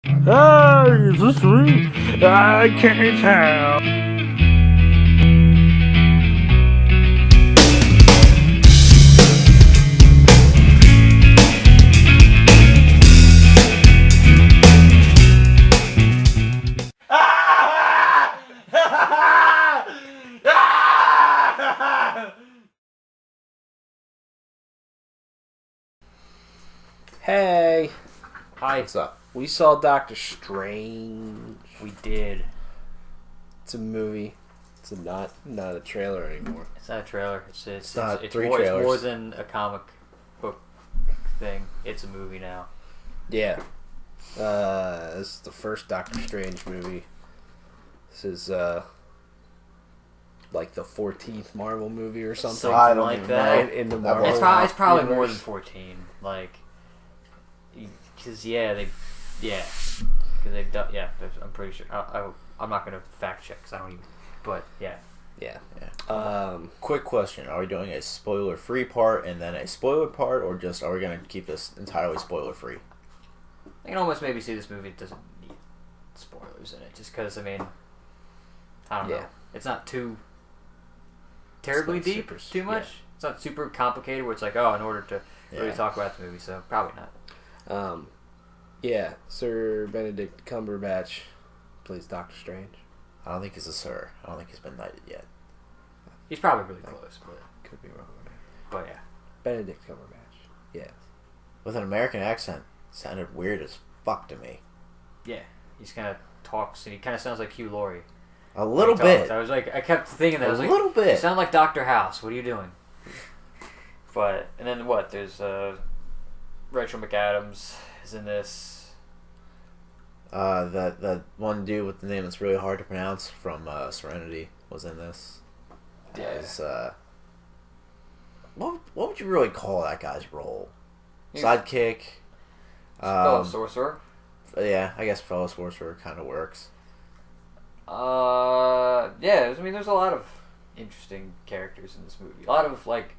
Hey, is this me? I can't tell. Hey, Hi. What's up? we saw Doctor Strange. We did. It's a movie. It's not a trailer anymore. It's not a trailer. It's not it's three more, it's more trailers. than a comic book thing. It's a movie now. Yeah. This is the first Doctor Strange movie. This is like the 14th Marvel movie or something. Something I don't like even that. know. In the That Marvel. was- It's probably more universe. than 14. Like, because they've done I'm pretty sure. I'm not gonna fact check because I don't even. But yeah. Yeah. Yeah. Quick question: are we doing a spoiler-free part and then a spoiler part, or just are we going to keep this entirely spoiler-free? I can almost maybe see this movie doesn't need spoilers in it, just because I don't Yeah. know. It's not too terribly not deep, super- too much. yeah. It's not super complicated where it's like, oh, in order to really Yeah. talk about the movie, so probably not. Yeah. Sir Benedict Cumberbatch plays Doctor Strange. I don't think he's a sir. I don't think he's been knighted yet. He's probably really close, Could be wrong. but yeah. Benedict Cumberbatch. Yes. With an American accent, sounded weird as fuck to me. Yeah. He kind of talks, and he kind of sounds like Hugh Laurie. A little When he talks. bit. I was like, I kept thinking that. I was like, little you bit. sound like Dr. House. What are you doing? But, and then what? There's Rachel McAdams is in this. That one dude with the name that's really hard to pronounce from Serenity was in this. Yeah. As, what would you really call that guy's role? He's- Sidekick. Fellow sorcerer. Yeah, I guess fellow sorcerer kind of works. Yeah. I mean, there's a lot of interesting characters in this movie. A lot of like,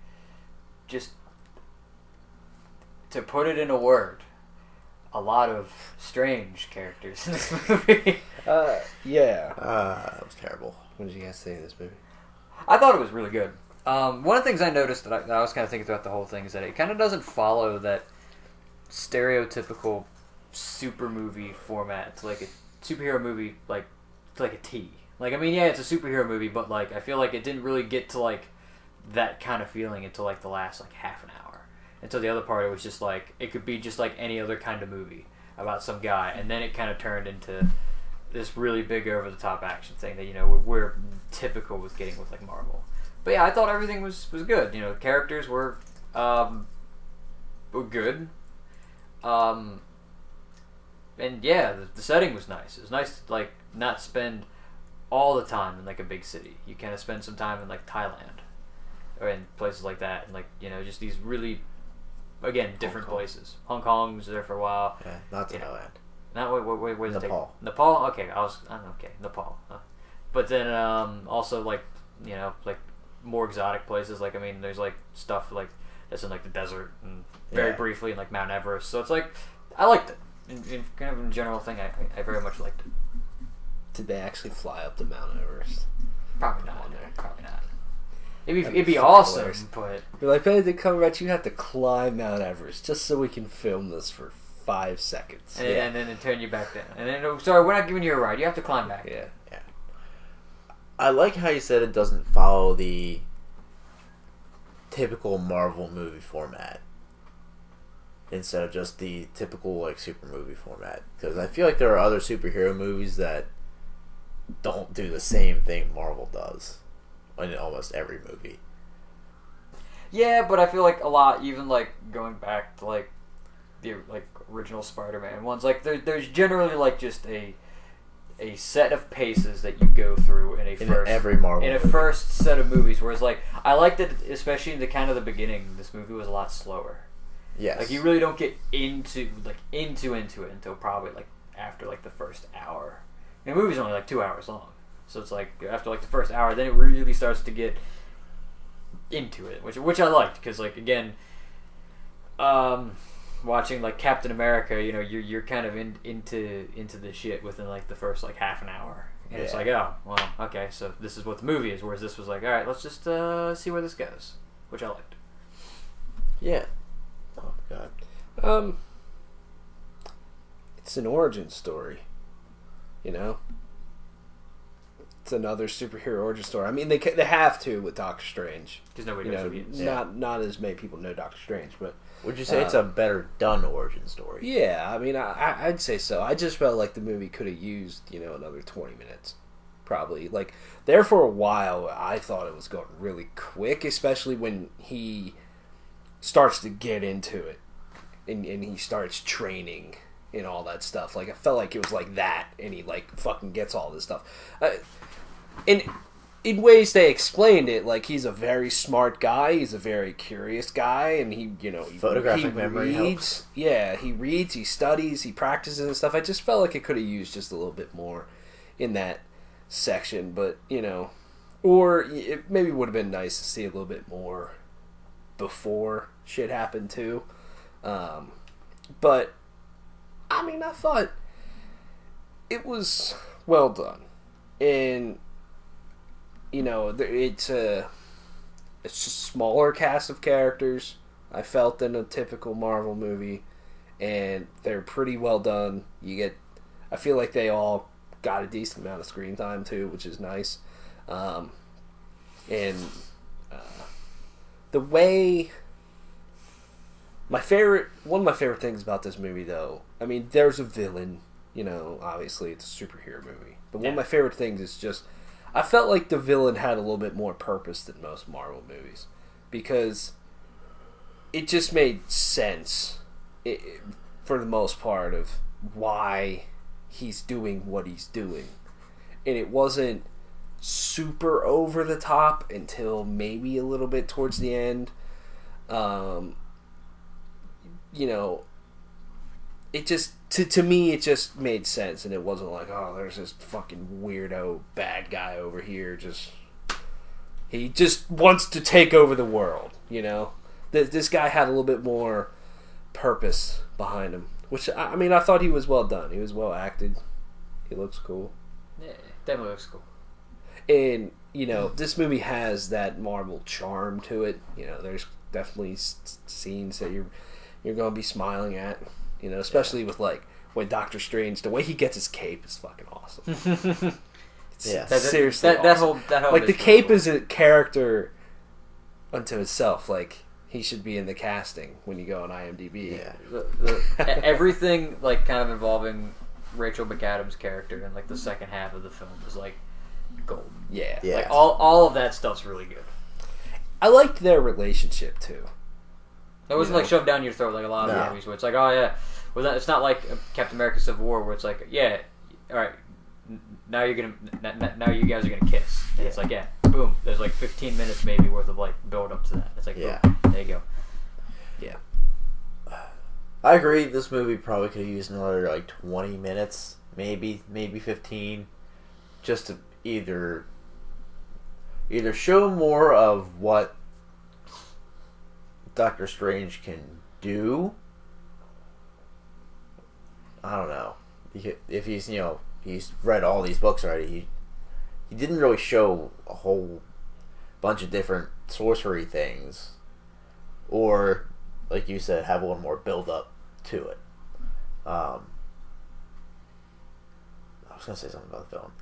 just to put it in a word, a lot of strange characters in this movie. Yeah. That was terrible. What did you guys think of this movie? I thought it was really good. One of the things I noticed that I was kind of thinking throughout the whole thing is that it kind of doesn't follow that stereotypical super movie format. It's like a superhero movie, like it's like a T. Like, I mean, yeah, it's a superhero movie, but like I feel like it didn't really get to like that kind of feeling until like the last like half an hour. Until the other part, it was just like it could be just like any other kind of movie about some guy, and then it kind of turned into this really big over the top action thing that we're typical with getting with like Marvel. But yeah, I thought everything was good. The characters were good. And yeah, the setting was nice. It was nice to like not spend all the time in like a big city. You kind of spend some time in like Thailand or in places like that, and like just these really, again, different places. Hong Kong was there for a while. Yeah, not You know. Thailand. Not wait, Nepal. Nepal. Okay, okay, Nepal. But then also like like more exotic places. Like, I mean, there's like stuff like that's in like the desert and very Yeah. briefly in like Mount Everest. So it's like I liked it. In kind of in general thing, I very much liked it. Did they actually fly up to Mount Everest? Probably not. on there. Probably not. That'd It'd be be fucking awesome, hilarious. but Be like, Benedict Cumberbatch, you have to climb Mount Everest just so we can film this for 5 seconds. and then it turn you back down. And then sorry, we're not giving you a ride. You have to climb back. Yeah. I like how you said it doesn't follow the typical Marvel movie format instead of just the typical like super movie format, because I feel like there are other superhero movies that don't do the same thing Marvel does in almost every movie. Yeah, but I feel like a lot, even like going back to like the like original Spider-Man ones, like there's generally like just a set of paces that you go through in Every Marvel in a movie. first set of movies. Whereas like I liked it, especially in the kind of the beginning. This movie was a lot slower. Yes. Like you really don't get into it until probably like after like the first hour. And the movie's only like 2 hours long, so it's like after like the first hour, then it really starts to get into it, which I liked because like again, watching like Captain America, you know, you're kind of into the shit within like the first like half an hour, and it's Yeah. like, oh well, okay, so this is what the movie is. Whereas this was like, all right, let's just see where this goes, which I liked. Yeah. Oh god. It's an origin story, you know. It's another superhero origin story. I mean, they have to with Doctor Strange. Because nobody You knows know, who he is. not as many people know Doctor Strange, but Would you say it's a better done origin story? yeah, I mean, I'd say so. I just felt like the movie could have used, you know, another 20 minutes. Probably. Like, there for a while, I thought it was going really quick, especially when he starts to get into it. And he starts training and all that stuff. Like, I felt like it was like that, and he, like, fucking gets all this stuff. In ways they explained it, like, he's a very smart guy, he's a very curious guy, and he, you know, Photographic memory reads. helps. Yeah, he reads, he studies, he practices and stuff. I just felt like it could have used just a little bit more in that section, but, you know, or it maybe would have been nice to see a little bit more before shit happened too. But, I mean, I thought it was well done. And, you know, it's a smaller cast of characters, I felt, than a typical Marvel movie. And they're pretty well done. I feel like they all got a decent amount of screen time too, which is nice. And the way... one of my favorite things about this movie, though, I mean, there's a villain, you know, obviously it's a superhero movie. But one of my favorite things is just, I felt like the villain had a little bit more purpose than most Marvel movies. Because it just made sense, for the most part, of why he's doing what he's doing. And it wasn't super over the top until maybe a little bit towards the end. You know, it just, to me, it just made sense, and it wasn't like, oh, there's this fucking weirdo bad guy over here, he just wants to take over the world, you know? This guy had a little bit more purpose behind him, which, I mean, I thought he was well done. He was well acted. He looks cool. Yeah, definitely looks cool. And, you know, this movie has that Marvel charm to it. You know, there's definitely scenes that you're going to be smiling at, you know, especially with, like, when Doctor Strange, the way he gets his cape is fucking awesome. Yeah. Seriously that awesome. whole Like, the is cape cool. is a character unto itself. Like, he should be in the casting when you go on IMDb. Yeah. Everything, like, kind of involving Rachel McAdams' character in, like, the second half of the film is, like, gold. Yeah. Yeah. Like, all of that stuff's really good. I liked their relationship, too. It wasn't, like, shoved down your throat like a lot of No. movies where it's like, oh, yeah. Well, it's not like Captain America Civil War where it's like, yeah, all right, now you're gonna, now you guys are gonna kiss. And it's like, yeah, boom. There's like 15 minutes maybe worth of like build up to that. It's like, Yeah. boom, there you go. Yeah. I agree. This movie probably could have used another like 20 minutes, maybe 15, just to either show more of what Doctor Strange can do. I don't know if he's he's read all these books already. He didn't really show a whole bunch of different sorcery things, or like you said, have a little more build up to it. I was gonna say something about the villain.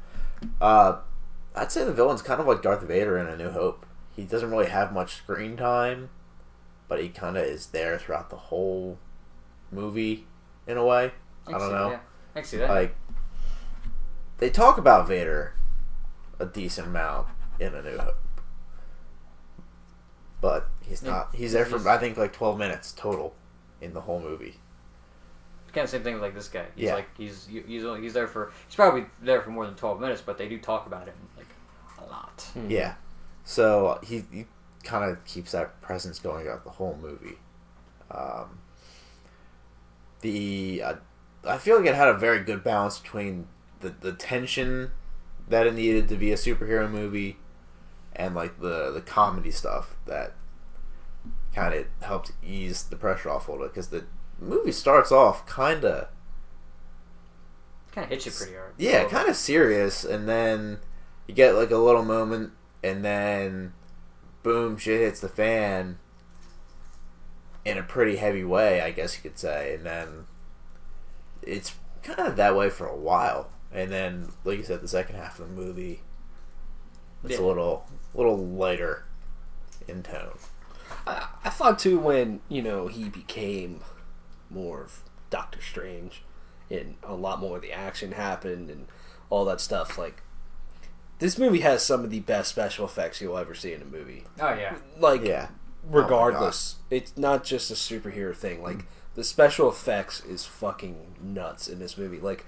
I'd say the villain's kind of like Darth Vader in A New Hope. He doesn't really have much screen time, but he kind of is there throughout the whole movie in a way. I don't know. Yeah. I can see that. Like, they talk about Vader a decent amount in A New Hope, but he's not. He's there for I think like 12 minutes total in the whole movie. Kind of same thing with like this guy. He's Yeah. like he's there for he's probably there for more than 12 minutes, but they do talk about him like a lot. Yeah, so he kind of keeps that presence going throughout the whole movie. I feel like it had a very good balance between the tension that it needed to be a superhero movie and like the comedy stuff that kind of helped ease the pressure off a little bit, because the movie starts off kind of hits you pretty hard. yeah, kind of serious, and then you get like a little moment, and then boom, shit hits the fan in a pretty heavy way, I guess you could say, and then it's kind of that way for a while, and then like you said, the second half of the movie, it's a little lighter in tone. I thought too when he became more of Doctor Strange, and a lot more of the action happened and all that stuff. Like, this movie has some of the best special effects you'll ever see in a movie. Oh yeah, Like, Yeah. regardless, it's not just a superhero thing. Like, the special effects is fucking nuts in this movie. Like,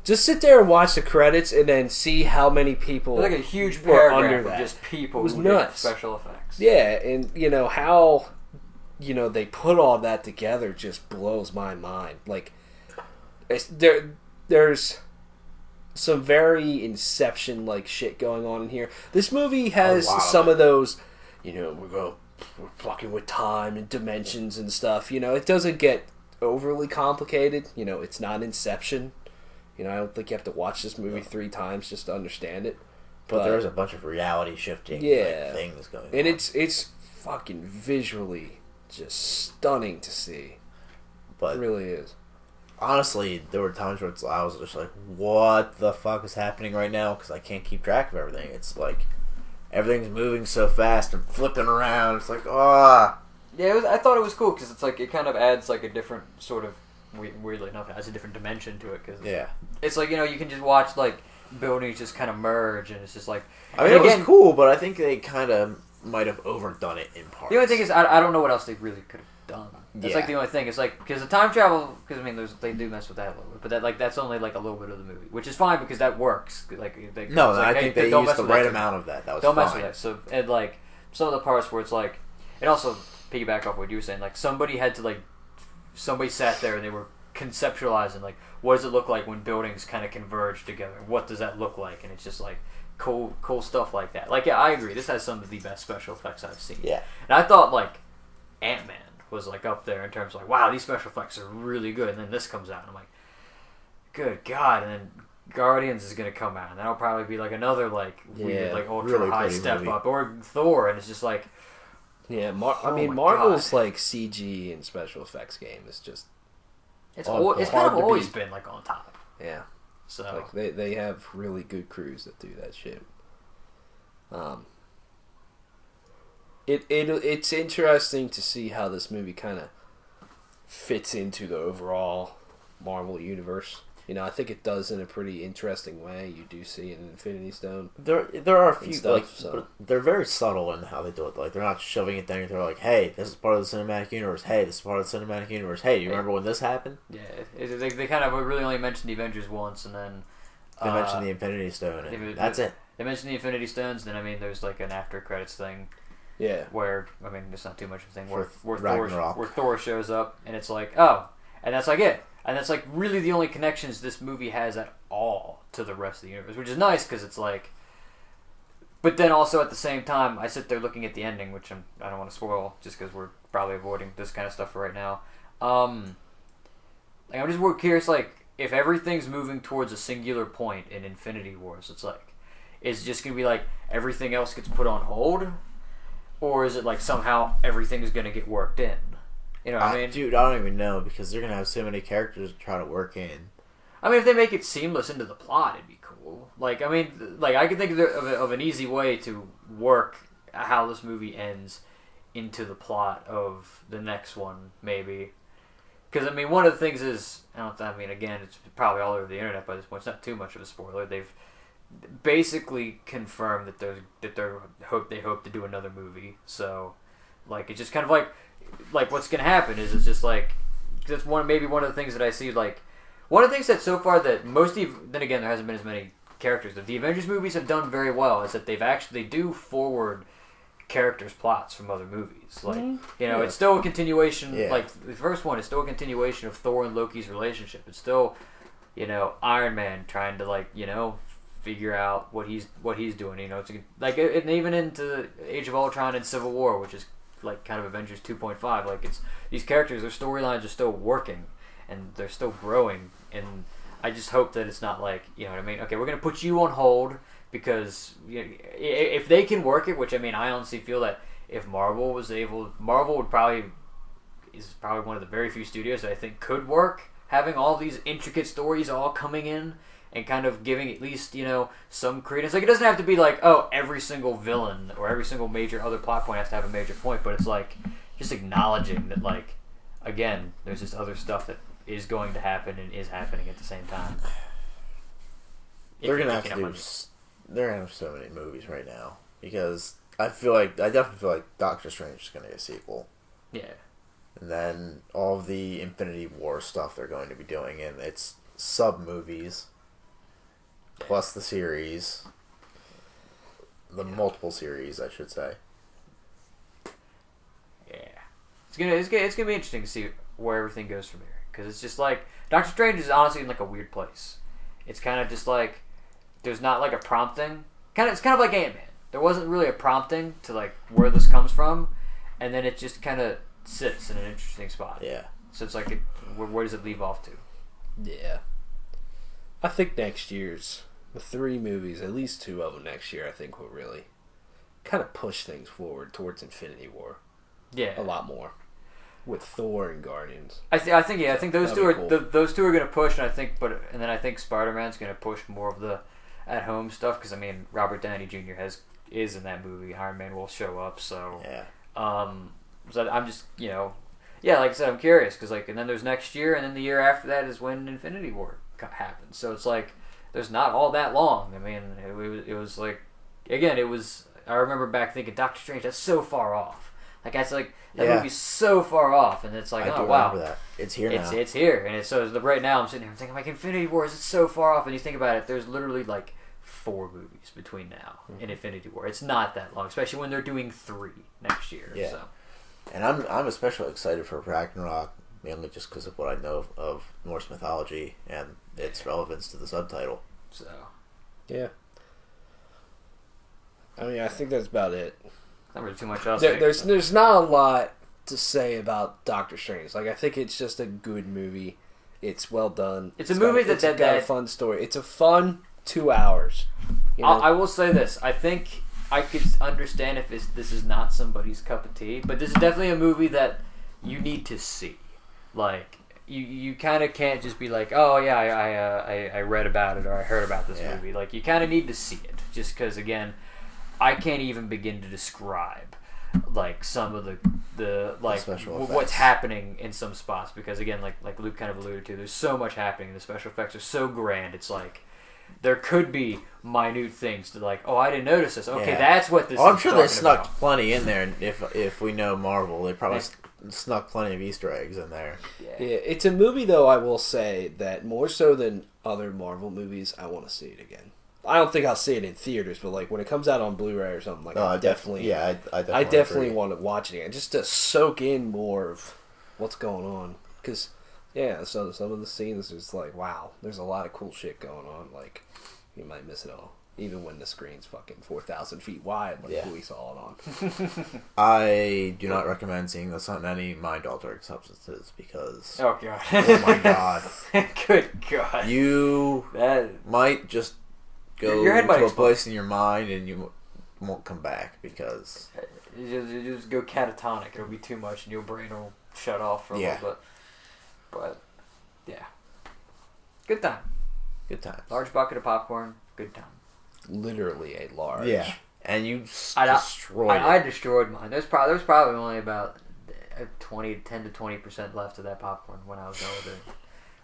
just sit there and watch the credits and then see how many people there's like a huge were paragraph under of that. just people It was who did nuts. special effects. Yeah, and how they put all that together just blows my mind. Like, there's some very Inception like shit going on in here. This movie has A lot of some it. of those, we're fucking with time and dimensions and stuff. It doesn't get overly complicated. It's not Inception. I don't think you have to watch this movie 3 times just to understand it. But there's a bunch of reality shifting things going on. And it's fucking visually just stunning to see. But It really is. honestly, there were times where I was just like, what the fuck is happening right now? Because I can't keep track of everything. It's like, everything's moving so fast and flipping around. It's like, ah. Yeah, I thought it was cool because it's like it kind of adds like a different sort of weirdly enough, it adds a different dimension to it because Yeah. it's like you can just watch like buildings just kind of merge and it's just like I mean, and it again, was cool, but I think they kind of might have overdone it in parts. The only thing is I don't know what else they really could have done. That's like Yeah. the only thing. It's like because the time travel because they do mess with that a little bit, but that's only like a little bit of the movie, which is fine because that works. Like No, it's I like, think hey, they don't used mess the with right that. amount of that. That was Don't fine. mess with that. So and like some of the parts where it's like, and also piggyback off what you were saying, like somebody sat there and they were conceptualizing like what does it look like when buildings kind of converge together? What does that look like? And it's just like cool stuff like that. Like yeah, I agree. This has some of the best special effects I've seen. Yeah. And I thought like Ant-Man was like up there in terms of like wow these special effects are really good. And then this comes out and I'm like, good God. And then Guardians is gonna come out and that'll probably be like another like weird like ultra really high pretty step movie. up or Thor and it's just like Yeah, Oh my Marvel's God. like CG and special effects game is just it's hard kind of to always beat. been like on top. yeah. So Like they have really good crews that do that shit. It's interesting to see how this movie kind of fits into the overall Marvel universe. I think it does in a pretty interesting way. You do see an Infinity Stone. There are a few stuff, like, so. but they're very subtle in how they do it. Like they're not shoving it down your throat. Like, hey, this is part of the cinematic universe. Hey, this is part of the cinematic universe. Hey, you remember when this happened? yeah, they kind of really only mentioned the Avengers once and then They mentioned the Infinity Stone, and that's it. They mentioned the Infinity Stones. Then there's like an after credits thing Yeah. where it's not too much of a thing where For Thor, Ragnarok. where Thor shows up and it's like and that's like it and that's like really the only connections this movie has at all to the rest of the universe, which is nice because it's like. But then also at the same time, I sit there looking at the ending, which I don't want to spoil just because we're probably avoiding this kind of stuff for right now. Like I'm just more curious, like if everything's moving towards a singular point in Infinity Wars, it's like, is it just gonna be like everything else gets put on hold, or is it like somehow everything's gonna get worked in? You know what I mean? Dude, I don't even know because they're gonna have so many characters to try to work in. I mean, if they make it seamless into the plot, it'd be cool. Like, I mean, like I can think of an easy way to work how this movie ends into the plot of the next one, maybe. Because I mean, one of the things is, again, it's probably all over the internet by this point. It's not too much of a spoiler. They've basically confirmed that they hope to do another movie. So, like, it's just kind of like what's gonna happen is it's just like that's maybe one of the things that I see like. One of the things that so far that then again there hasn't been as many characters that the Avengers movies have done very well is that they do forward characters' plots from other movies. Like it's still a continuation. Yeah. Like the first one is still a continuation of Thor and Loki's relationship. It's still Iron Man trying to figure out what he's doing. It's like and even into Age of Ultron and Civil War, which is like kind of Avengers 2.5. Like it's these characters, their storylines are still working and they're still growing, and I just hope that it's not like, you know what I mean? Okay, we're gonna put you on hold because if they can work it, which I mean, I honestly feel that if Marvel was able, Marvel would probably is probably one of the very few studios that I think could work having all these intricate stories all coming in and kind of giving at least, you know, some credence. Like, it doesn't have to be like, oh, every single villain or every single major other plot point has to have a major point, but it's like just acknowledging that, like, again, there's this other stuff that is going to happen and is happening at the same time. They're gonna have to do. They're gonna have so many movies right now because I definitely feel like Doctor Strange is gonna get a sequel. Yeah. And then all of the Infinity War stuff they're going to be doing, and it's sub movies plus the series, multiple series, I should say. Yeah, it's gonna be interesting to see where everything goes from here, because it's just like Doctor Strange is honestly in like a weird place. It's kind of just like there's not like a prompting. It's kind of like Ant-Man. There wasn't really a prompting to like where this comes from, and then it just kind of sits in an interesting spot. Yeah. So it's like, where does it leave off to? Yeah. I think next year's the 3 movies, at least 2 of them next year, I think will really kind of push things forward towards Infinity War. Yeah. A lot more. With Thor and Guardians. I think those two are cool. those two are going to push, and then I think Spider-Man's going to push more of the at home stuff, because I mean Robert Downey Jr. is in that movie. Iron Man will show up, so Yeah. So I'm just, you know, yeah, like I said, I'm curious, because like, and then there's next year, and then the year after that is when Infinity War happens. So it's like there's not all that long. I mean, it was like, again, it was. I remember back thinking Doctor Strange, that's so far off. Like that's like that movie's so far off, and it's like, I oh do wow, remember that. It's here now. It's here, and so right now I'm sitting here thinking like Infinity Wars, it's so far off, and you think about it, there's literally like 4 movies between now and Infinity War. It's not that long, especially when they're doing 3 next year. Yeah. So. And I'm especially excited for Ragnarok, mainly just because of what I know of Norse mythology and its relevance to the subtitle. So. Yeah. I mean, I think that's about it. Not really too much else. There's not a lot to say about Doctor Strange. Like, I think it's just a good movie. It's well done. It's a movie it's got a fun story. It's a fun 2 hours. You know? I will say this. I think I could understand if this is not somebody's cup of tea, but this is definitely a movie that you need to see. Like, you kind of can't just be like, oh yeah, I read about it or I heard about this movie. Like, you kind of need to see it, just because, again, I can't even begin to describe like some of the like what's happening in some spots, because again, like Luke kind of alluded to, there's so much happening. The special effects are so grand. It's like there could be minute things to like, oh, I didn't notice this. Okay, that's what this. I'm sure they snuck about. plenty in there. And if we know Marvel, they probably snuck plenty of Easter eggs in there. Yeah, it's a movie though. I will say that more so than other Marvel movies, I want to see it again. I don't think I'll see it in theaters, but like when it comes out on Blu-ray or something, like I definitely want to watch it again, just to soak in more of what's going on. Because so some of the scenes is like, wow, there's a lot of cool shit going on. Like you might miss it all, even when the screen's fucking 4,000 feet wide, like we saw it on. I do not recommend seeing this on any mind-altering substances because oh god, oh my god, good god, you might just go your head might to a explode. place in your mind and you won't come back because you just go catatonic. It'll be too much and your brain will shut off for a little bit. But yeah, good time. Good times. Large bucket of popcorn. Good time. Literally a large. Yeah, and you destroyed. I destroyed mine. There's probably only about 10 to 20% left of that popcorn when I was older.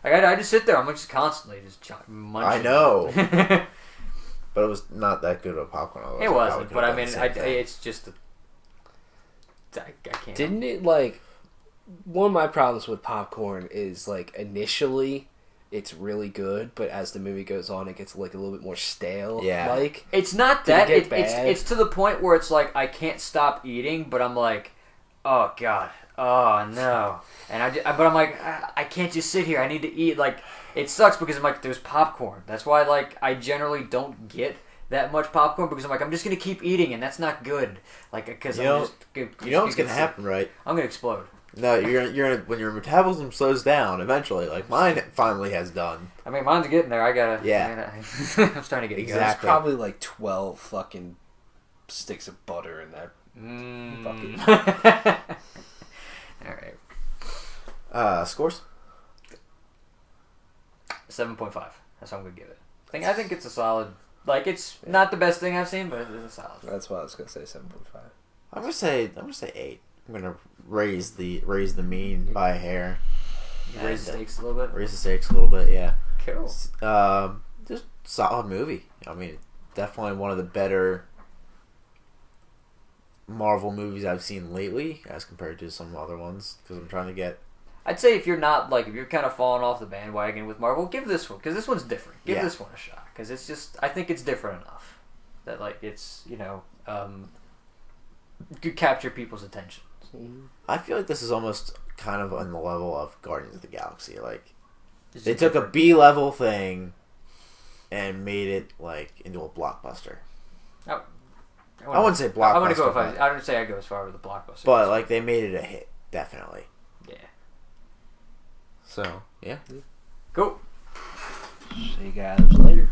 Like I just sit there. I'm just constantly just munching. I know. But it was not that good of a popcorn. It wasn't, but I mean, it's just I can't. Didn't it, like, one of my problems with popcorn is, like, initially it's really good, but as the movie goes on, it gets, like, a little bit more stale. Yeah. Like, it's not that. It's to the point where it's like I can't stop eating, but I'm like, oh god, oh no, and but I'm like, I can't just sit here. I need to eat. Like, it sucks because I'm like, there's popcorn. That's why, like, I generally don't get that much popcorn because I'm like, I'm just gonna keep eating, and that's not good. Like, because You know what's gonna happen, right? I'm gonna explode. No, you're gonna when your metabolism slows down eventually, like mine finally has done. I mean, mine's getting there. Yeah. I'm starting to get There's Exactly. probably like 12 fucking sticks of butter in that. All right. Scores? 7.5. That's what I'm gonna give it. I think it's a solid. Like, it's not the best thing I've seen, but it is a solid. That's why I was gonna say 7.5. I'm gonna say 8. I'm gonna raise the mean by a hair. You raise the stakes a little bit. Raise the stakes a little bit, yeah. Cool. Just solid movie. I mean, definitely one of the better Marvel movies I've seen lately, as compared to some other ones. Because I'm trying to get. I'd say if you're not like if you're kind of falling off the bandwagon with Marvel, give this one because this one's different. Give this one a shot because it's just I think it's different enough that like it's could capture people's attention. I feel like this is almost kind of on the level of Guardians of the Galaxy. Like It's they just took a different. B-level thing and made it like into a blockbuster. I wouldn't say blockbuster. I wouldn't go. but- I wouldn't say I go as far with the blockbuster. But like they made it a hit, definitely. yeah. So yeah. Cool. See you guys later.